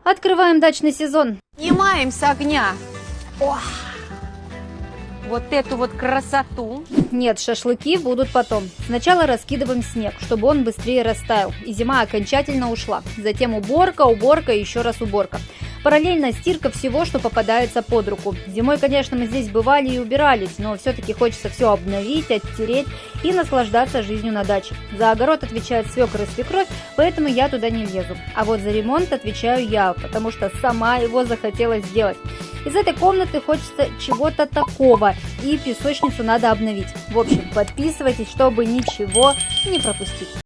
Открываем дачный сезон. Снимаем с огня. Ох, вот эту вот красоту. Нет, шашлыки будут потом. Сначала раскидываем снег, чтобы он быстрее растаял, и зима окончательно ушла. Затем уборка, уборка и еще раз уборка. Параллельно стирка всего, что попадается под руку. Зимой, конечно, мы здесь бывали и убирались, но все-таки хочется все обновить, оттереть и наслаждаться жизнью на даче. За огород отвечает свекр и свекровь, поэтому я туда не лезу. А вот за ремонт отвечаю я, потому что сама его захотела сделать. Из этой комнаты хочется чего-то такого, и песочницу надо обновить. В общем, подписывайтесь, чтобы ничего не пропустить.